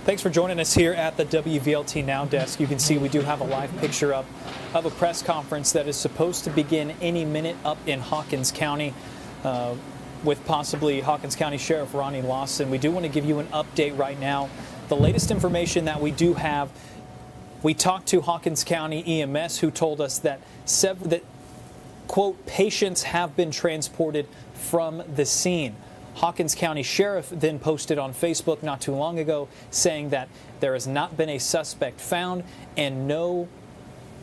Thanks for joining us here at the WVLT Now desk. You can see we do have a live picture up of a press conference that is supposed to begin any minute up in Hawkins County with possibly Hawkins County Sheriff Ronnie Lawson. We do want to give you an update right now. The latest information that we do have, we talked to Hawkins County EMS, who told us that quote, patients have been transported from the scene. Hawkins County Sheriff then posted on Facebook not too long ago saying that there has not been a suspect found and no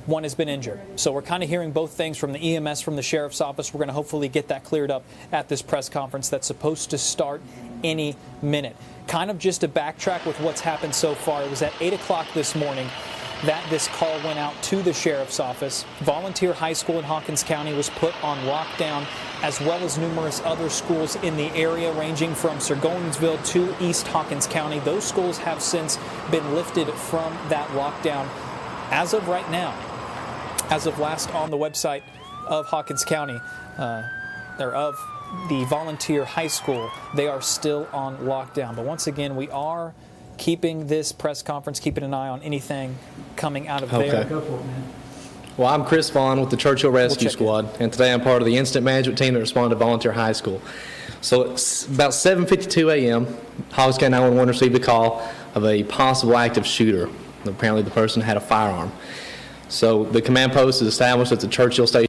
one has been injured. So we're kind of hearing both things from the EMS, from the Sheriff's Office. We're going to hopefully get that cleared up at this press conference that's supposed to start any minute. Kind of just to backtrack with what's happened so far, it was at 8 o'clock this morning that this call went out to the Sheriff's Office. Volunteer High School in Hawkins County was put on lockdown, as well as numerous other schools in the area, ranging from Sergoninsville to East Hawkins County. Those schools have since been lifted from that lockdown as of right now. As of last on the website of Hawkins County, or of the Volunteer High School, they are still on lockdown. But once again, we are keeping this press conference, keeping an eye on anything coming out of there. Go for it, man. Well, I'm Chris Vaughn with the Churchill Rescue Squad, and today I'm part of the incident management team that responded to Volunteer High School. So it's about 7:52 a.m. Hawkins County 911 received a call of a possible active shooter. Apparently the person had a firearm. So the command post is established at the Churchill Station.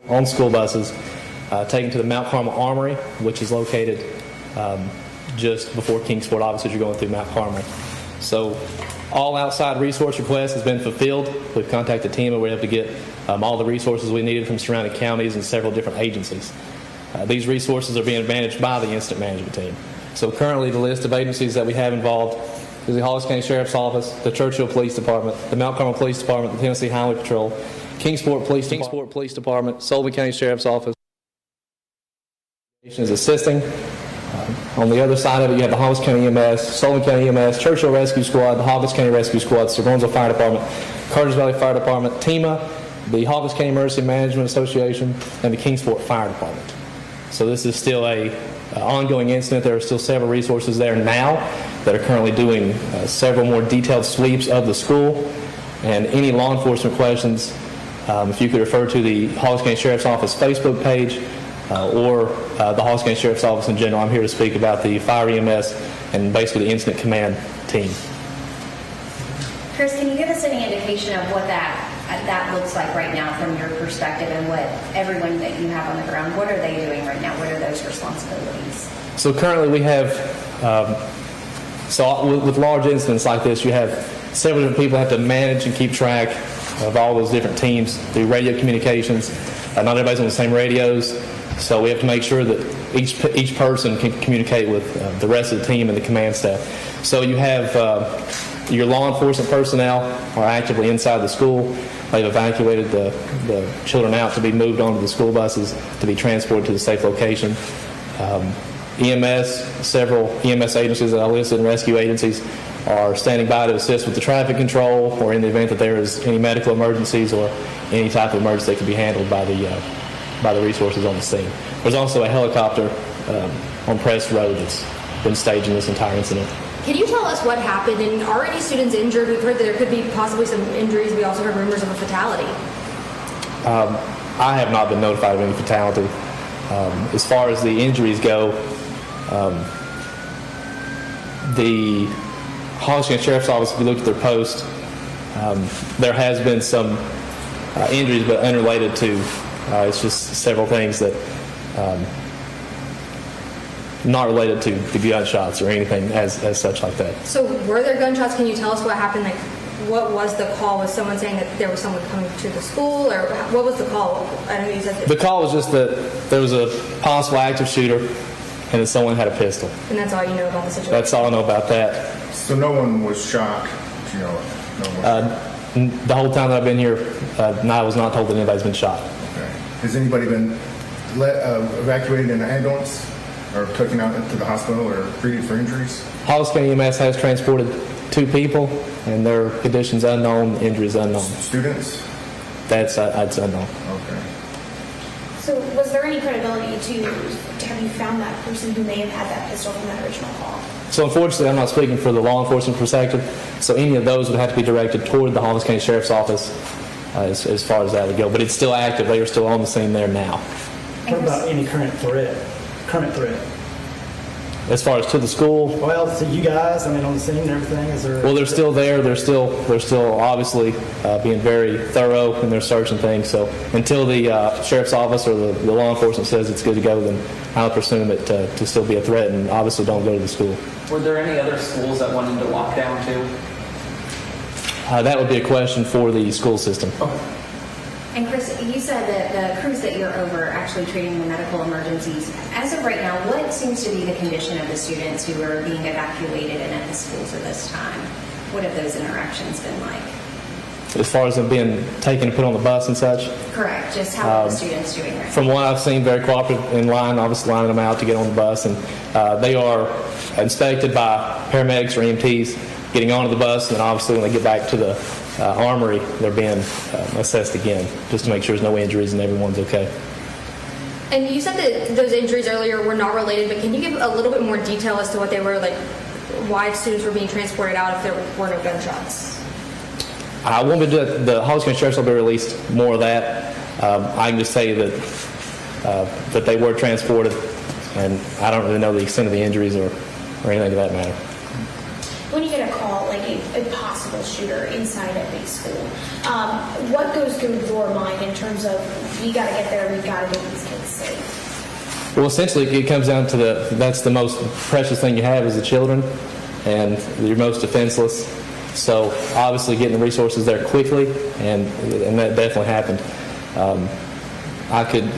On school buses, taken to the Mount Carmel Armory, which is located just before Kingsport, obviously, as you're going through Mount Carmel. So all outside resource requests has been fulfilled. We've contacted the team and we're able to get all the resources we needed from surrounding counties and several different agencies. These resources are being managed by the incident management team. So currently the list of agencies that we have involved is the Hawkins County Sheriff's Office, the Churchill Police Department, the Mount Carmel Police Department, the Tennessee Highway Patrol, Kingsport Police Department, Sullivan County Sheriff's Office is assisting. On the other side of it, you have the Hawkins County EMS, Sullivan County EMS, Churchill Rescue Squad, the Hawkins County Rescue Squad, Sergoninsville Fire Department, Carters Valley Fire Department, TEMA, the Hawkins County Emergency Management Association, and the Kingsport Fire Department. So this is still a ongoing incident. There are still several resources there now that are currently doing several more detailed sweeps of the school. And any law enforcement questions, if you could refer to the Hawkins County Sheriff's Office Facebook page or the Hawkins County Sheriff's Office in general. I'm here to speak about the fire EMS and basically the incident command team. Chris, can you give us any indication of what that looks like right now from your perspective, and what everyone that you have on the ground, what are they doing right now? What are those responsibilities? So currently we have, with large incidents like this, you have several different people have to manage and keep track of all those different teams through radio communications. Not everybody's on the same radios, so we have to make sure that each person can communicate with the rest of the team and the command staff. So you have your law enforcement personnel are actively inside the school. They've evacuated the children out to be moved onto the school buses to be transported to the safe location. EMS, several EMS agencies that I listed and rescue agencies are standing by to assist with the traffic control, or in the event that there is any medical emergencies or any type of emergency that can be handled by the resources on the scene. There's also a helicopter on Press Road that's been staging this entire incident. Can you tell us what happened, and are any students injured? We've heard that there could be possibly some injuries. We also heard rumors of a fatality. I have not been notified of any fatality. As far as the injuries go, the Hawkins County Sheriff's Office, if you look at their post, there has been some injuries, but unrelated to, it's just several things that not related to the gunshots or anything as such like that. So were there gunshots? Can you tell us what happened? Like, what was the call? Was someone saying that there was someone coming to the school, or what was the call? I know you said the call was just that there was a possible active shooter and that someone had a pistol. And that's all you know about the situation? That's all I know about that. So no one was shot, you know? The whole time that I've been here, I was not told that anybody's been shot. Okay. Has anybody been evacuated in an ambulance or taken out to the hospital or treated for injuries? Hawkins County EMS has transported 2 people, and their conditions unknown, injuries unknown. Students? That's unknown. Okay. So was there any credibility to have you found that person who may have had that pistol from that original call? So unfortunately, I'm not speaking for the law enforcement perspective, so any of those would have to be directed toward the Hawkins County Sheriff's Office as far as that would go. But it's still active. They are still on the scene there now. What about any current threat? As far as to the school, Well, to you guys, I mean, on the scene and everything, is there? well, they're still there. They're still obviously being very thorough in their search and things. So until the sheriff's office or the law enforcement says it's good to go, then I'll presume it to still be a threat, and obviously don't go to the school. Were there any other schools that went into lockdown too? That would be a question for the school system. And Chris, you said that the crews that you're over are actually treating the medical emergencies. As of right now, what seems to be the condition of the students who are being evacuated and at the schools at this time? What have those interactions been like? As far as them being taken and put on the bus and such, Correct. Just how are the students doing right from what I've seen, very cooperative in line, obviously lining them out to get on the bus, and they are inspected by paramedics or EMTs getting onto the bus, and then obviously when they get back to the armory, they're being assessed again, just to make sure there's no injuries and everyone's okay. And you said that those injuries earlier were not related, but can you give a little bit more detail as to what they were, like why students were being transported out if there were no gunshots? I won't be doing the Hawkins County Sheriff's will be released more of that. I can just tell you that they were transported, and I don't really know the extent of the injuries or anything to that matter. When you get a call, like a possible shooter inside a big school, what goes through your mind in terms of, we got to get there, we got to get these kids safe? Well, essentially, it comes down to that's the most precious thing you have is the children, and you're most defenseless. So obviously getting the resources there quickly, and that definitely happened.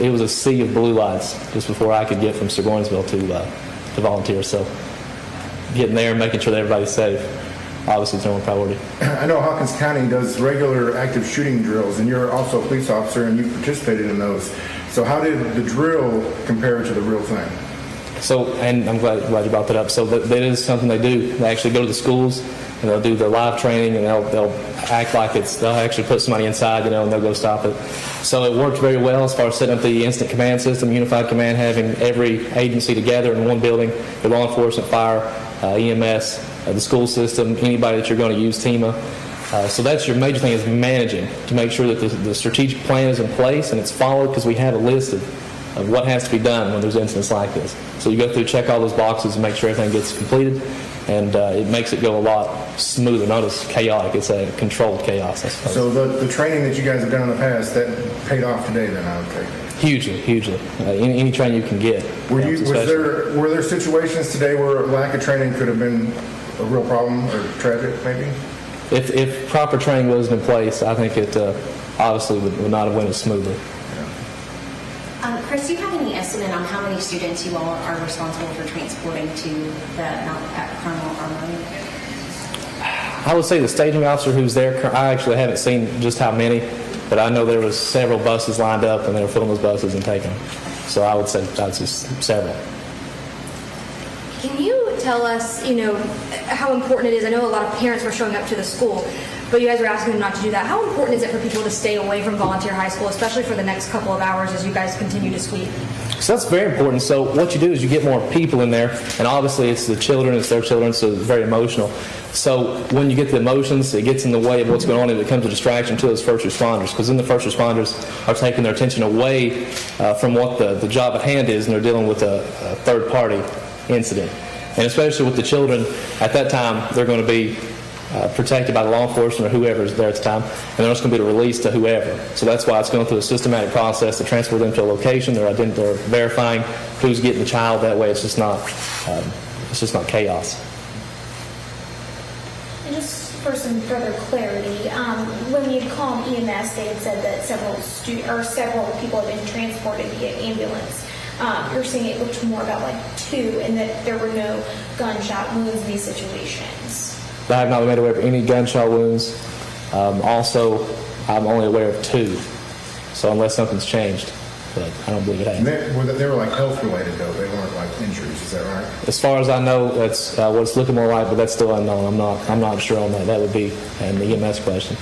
It was a sea of blue lights just before I could get from Burgonsville to volunteer. So getting there and making sure that everybody's safe, obviously, is number one priority. I know Hawkins County does regular active shooting drills, and you're also a police officer, and you participated in those. So how did the drill compare to the real thing? So, and I'm glad you brought that up. So that is something they do. They actually go to the schools, and they'll do the live training, and they'll act like they'll actually put somebody inside, and they'll go stop it. So it worked very well as far as setting up the instant command system, unified command, having every agency together in one building, the law enforcement, fire, EMS, the school system, anybody that you're going to use, TEMA. So that's your major thing, is managing to make sure that the strategic plan is in place and it's followed, because we have a list of what has to be done when there's incidents like this. So you go through, check all those boxes, and make sure everything gets completed, and it makes it go a lot smoother, not as chaotic. It's a controlled chaos, I suppose. So the training that you guys have done in the past, that paid off today then, I would take it? Hugely. Any training you can get. Were there situations today where lack of training could have been a real problem or tragic, maybe? If proper training wasn't in place, I think it obviously would not have went as smoothly. Chris, do you have any estimate on how many students you all are responsible for transporting to the Carmel Armory? I would say the staging officer who's there, I actually haven't seen just how many, but I know there was several buses lined up, and they were filling those buses and taking them. So I would say that's just several. Can you tell us, how important it is? I know a lot of parents were showing up to the school, but you guys were asking them not to do that. How important is it for people to stay away from Volunteer High School, especially for the next couple of hours as you guys continue to sweep? So that's very important. So what you do is you get more people in there, and obviously it's the children, it's their children, so it's very emotional. So when you get the emotions, it gets in the way of what's going on, and it becomes a distraction to those first responders, because then the first responders are taking their attention away from what the job at hand is, and they're dealing with a third-party incident. And especially with the children, at that time, they're going to be protected by the law enforcement or whoever is there at the time, and they're just going to be released to whoever. So that's why it's going through a systematic process to transfer them to a location. They're verifying who's getting the child. That way, it's just not chaos. And just for some further clarity, when you'd called EMS, they had said that several people had been transported via ambulance. You're saying it looked more about like 2, and that there were no gunshot wounds in these situations. I have not been made aware of any gunshot wounds. Also, I'm only aware of 2. So unless something's changed, but I don't believe it has. And they were like health related though. They weren't like injuries. Is that right? As far as I know, that's what it's looking more like, but that's still unknown. I'm not sure on that. That would be an EMS question.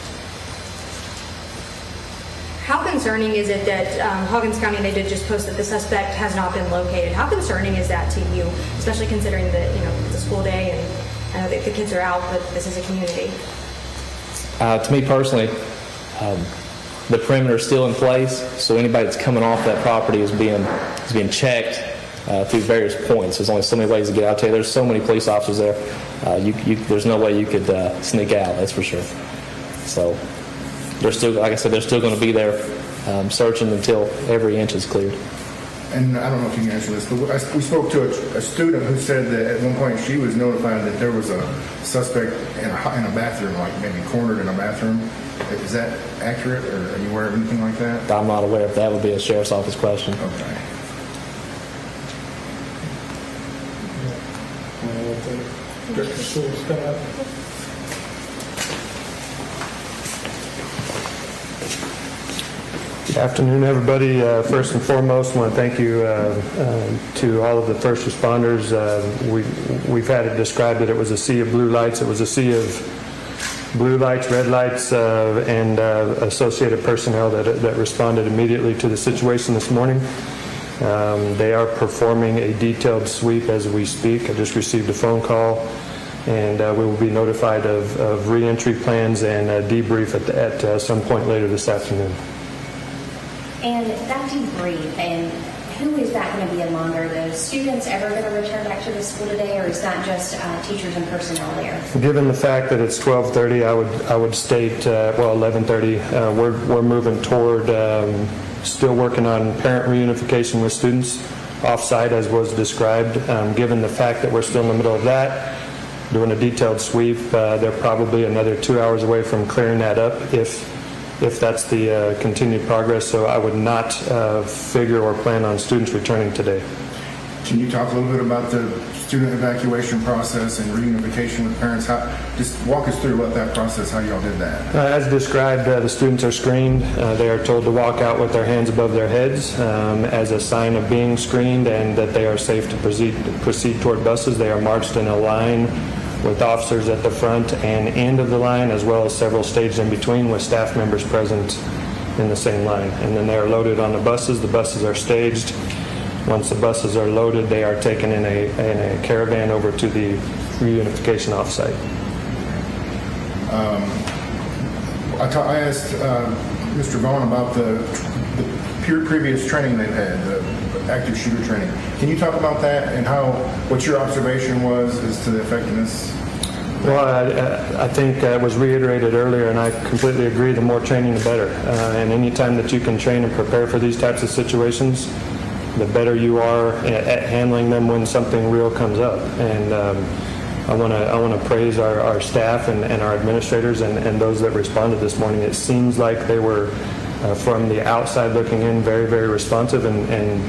How concerned concerning is it that Hawkins County, they did just post that the suspect has not been located. How concerning is that to you, especially considering that, it's a school day and I know that the kids are out, but this is a community? To me personally, the perimeter is still in place, so anybody that's coming off that property is being checked through various points. There's only so many ways to get out there. There's so many police officers there. There's no way you could sneak out, that's for sure. So they're still, like I said, they're still going to be there searching until every inch is cleared. And I don't know if you can answer this, but we spoke to a student who said that at one point she was notified that there was a suspect in a bathroom, like maybe cornered in a bathroom. Is that accurate, or are you aware of anything like that? I'm not aware if that would be a sheriff's office question. Okay. Good afternoon, everybody. First and foremost, I want to thank you to all of the first responders. We've had it described that it was a sea of blue lights. It was a sea of blue lights, red lights, and associated personnel that responded immediately to the situation this morning. They are performing a detailed sweep as we speak. I just received a phone call, and we will be notified of re-entry plans and a debrief at some point later this afternoon. And that debrief, and who is that going to be among? Are those students ever going to return back to the school today, or is that just teachers and personnel there? Given the fact that it's 12:30, I would state 11:30. We're moving toward still working on parent reunification with students off-site as was described. Given the fact that we're still in the middle of that, doing a detailed sweep, they're probably another 2 hours away from clearing that up if that's the continued progress. So I would not figure or plan on students returning today. Can you talk a little bit about the student evacuation process and reunification with parents? Just walk us through about that process, how y'all did that. As described, the students are screened. They are told to walk out with their hands above their heads as a sign of being screened and that they are safe to proceed toward buses. They are marched in a line with officers at the front and end of the line, as well as several staged in between with staff members present in the same line. And then they are loaded on the buses. The buses are staged. Once the buses are loaded, they are taken in a caravan over to the reunification offsite. I asked Mr. Vaughn about the previous training they've had, the active shooter training. Can you talk about that and what your observation was as to the effectiveness? Well, I think it was reiterated earlier, and I completely agree, the more training, the better. And any time that you can train and prepare for these types of situations, the better you are at handling them when something real comes up. And I want to praise our staff and our administrators and those that responded this morning. It seems like they were, from the outside looking in, very, very responsive and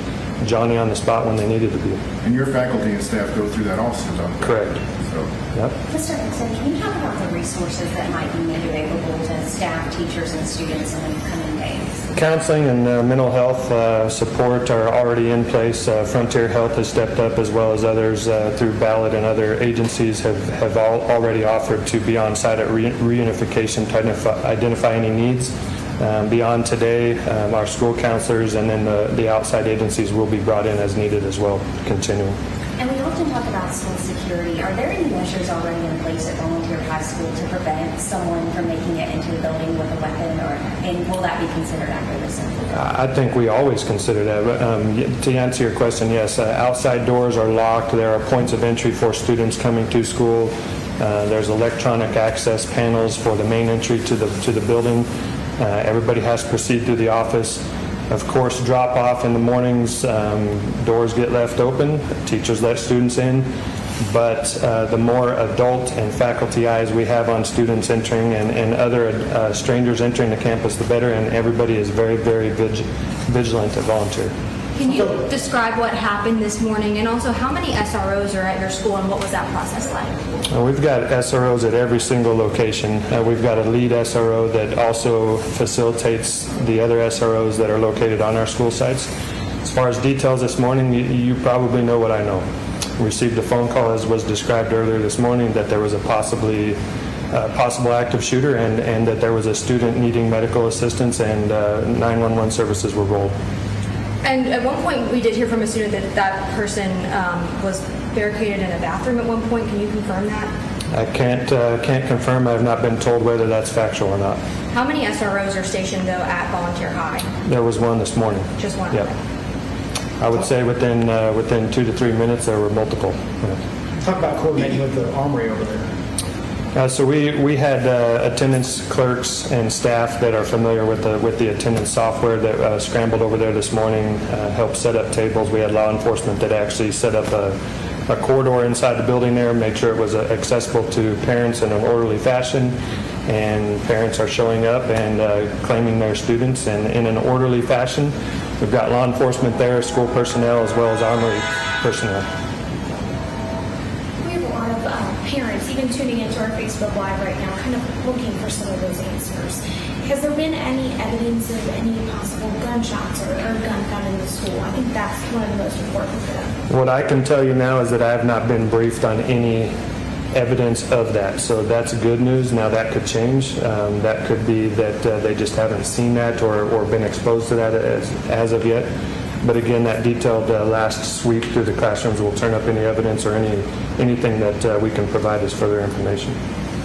Johnny on the spot when they needed to be. And your faculty and staff go through that also, don't they? Correct. So. Yep. Mr. Hickson, can you talk about the resources that might be made available to staff, teachers, and students in the coming days? Counseling and mental health support are already in place. Frontier Health has stepped up, as well as others through Ballot and other agencies have already offered to be on site at reunification to identify any needs. Beyond today, our school counselors and then the outside agencies will be brought in as needed as well, continuing. And we often talk about school security. Are there any measures already in place at Volunteer High School to prevent someone from making it into the building with a weapon, and will that be considered after this incident? I think we always consider that. To answer your question, yes, outside doors are locked. There are points of entry for students coming to school. There's electronic access panels for the main entry to the building. Everybody has to proceed through the office. Of course, drop off in the mornings, doors get left open, teachers let students in, but the more adult and faculty eyes we have on students entering and other strangers entering the campus, the better, and everybody is very, very vigilant at Volunteer. Can you describe what happened this morning, and also how many SROs are at your school, and what was that process like? We've got SROs at every single location. We've got a lead SRO that also facilitates the other SROs that are located on our school sites. As far as details this morning, you probably know what I know. We received a phone call, as was described earlier this morning, that there was a possibly possible active shooter and that there was a student needing medical assistance, and 911 services were rolled. And at one point, we did hear from a student that that person was barricaded in a bathroom at one point. Can you confirm that? I can't confirm. I have not been told whether that's factual or not. How many SROs are stationed, though, at Volunteer High? There was one this morning. Just one? Yep. I would say within 2 to 3 minutes there were multiple. Yeah. Talk about coordinating with the armory over there. So we had attendance clerks and staff that are familiar with the attendance software that scrambled over there this morning, helped set up tables. We had law enforcement that actually set up a corridor inside the building there, made sure it was accessible to parents in an orderly fashion, and parents are showing up and claiming their students and in an orderly fashion. We've got law enforcement there, school personnel, as well as armory personnel. We have a lot of parents even tuning into our Facebook Live right now, kind of looking for some of those answers. Has there been any evidence of any possible gunshots or gun found in the school? I think that's one of the most important for them. What I can tell you now is that I have not been briefed on any evidence of that, so that's good news. Now that could change. That could be that they just haven't seen that or been exposed to that as of yet. But again, that detailed last sweep through the classrooms will turn up any evidence or anything that we can provide as further information.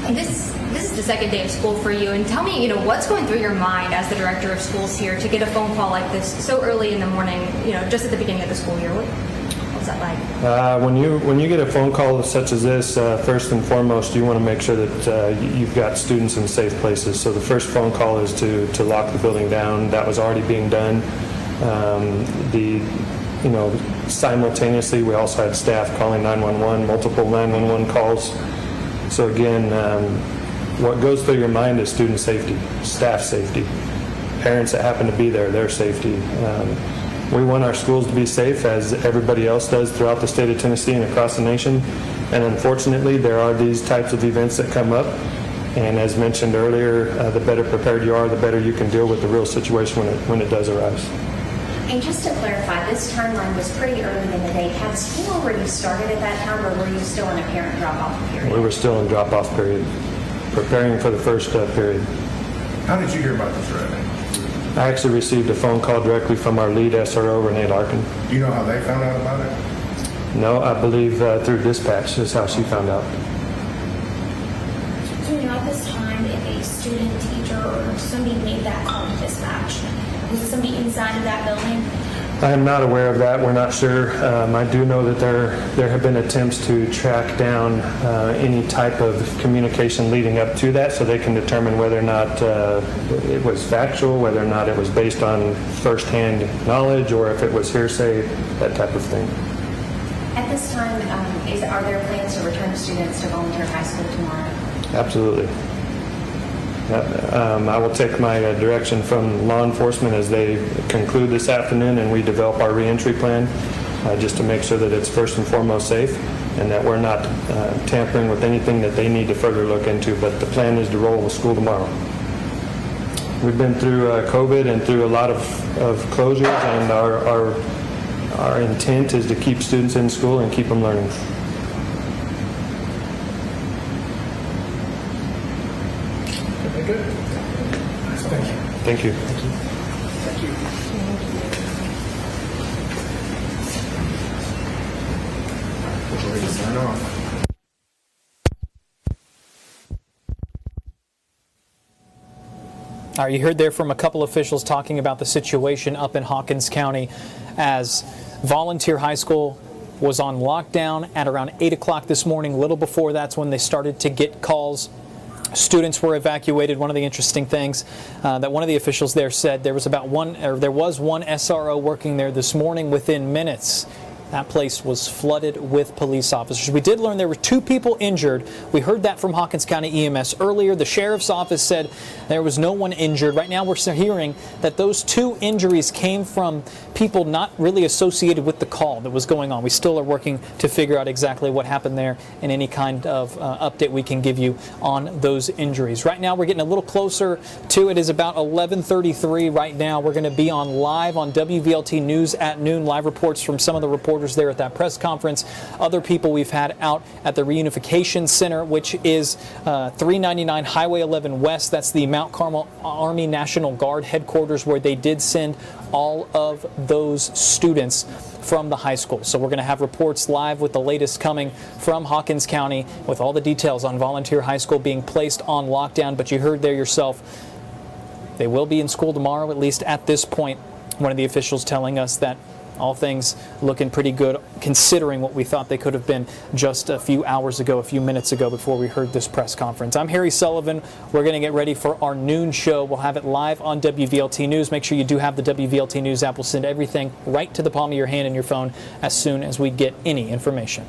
This is the second day of school for you, and tell me, what's going through your mind as the director of schools here to get a phone call like this so early in the morning, just at the beginning of the school year? What's that like? When you get a phone call such as this, first and foremost, you want to make sure that you've got students in safe places. So the first phone call is to lock the building down. That was already being done. Simultaneously, we also had staff calling 911, multiple 911 calls. So again, what goes through your mind is student safety, staff safety, parents that happen to be there, their safety. We want our schools to be safe, as everybody else does throughout the state of Tennessee and across the nation. And unfortunately, there are these types of events that come up. And as mentioned earlier, the better prepared you are, the better you can deal with the real situation when it does arise. And just to clarify, this timeline was pretty early in the day. Had school already started at that time, or were you still in a parent drop-off period? We were still in drop-off period, preparing for the first period. How did you hear about the threat? I actually received a phone call directly from our lead SRO, Renee Larkin. Do you know how they found out about it? No, I believe through dispatch is how she found out. Do you know at this time if a student, teacher, or somebody made that call to dispatch? Was it somebody inside of that building? I am not aware of that. We're not sure. I do know that there have been attempts to track down any type of communication leading up to that, so they can determine whether or not it was factual, whether or not it was based on firsthand knowledge, or if it was hearsay, that type of thing. At this time, are there plans to return students to Volunteer High School tomorrow? Absolutely. I will take my direction from law enforcement as they conclude this afternoon and we develop our reentry plan, just to make sure that it's first and foremost safe and that we're not tampering with anything that they need to further look into. But the plan is to roll with school tomorrow. We've been through COVID and through a lot of closures, and our intent is to keep students in school and keep them learning. Good. Thank you. Thank you. Thank you. We're ready to sign off. All right, you heard there from a couple officials talking about the situation up in Hawkins County as Volunteer High School was on lockdown at around 8 o'clock this morning. A little before that's when they started to get calls. Students were evacuated. One of the interesting things that one of the officials there said, there was one SRO working there this morning. Within minutes, that place was flooded with police officers. We did learn there were 2 people injured. We heard that from Hawkins County EMS earlier. The sheriff's office said there was no one injured. Right now we're hearing that those 2 injuries came from people not really associated with the call that was going on. We still are working to figure out exactly what happened there and any kind of update we can give you on those injuries. Right now we're getting a little closer to it. Is about 11:33 right now. We're going to be on live on WVLT News at noon. Live reports from some of the reporters headquarters there at that press conference. Other people we've had out at the Reunification Center, which is 399 Highway 11 West. That's the Mount Carmel Army National Guard headquarters, where they did send all of those students from the high school. So we're going to have reports live with the latest coming from Hawkins County with all the details on Volunteer High School being placed on lockdown. But you heard there yourself, they will be in school tomorrow, at least at this point. One of the officials telling us that all things looking pretty good, considering what we thought they could have been just a few hours ago, a few minutes ago, before we heard this press conference. I'm Harry Sullivan. We're going to get ready for our noon show. We'll have it live on WVLT News. Make sure you do have the WVLT News app. We'll send everything right to the palm of your hand and your phone as soon as we get any information.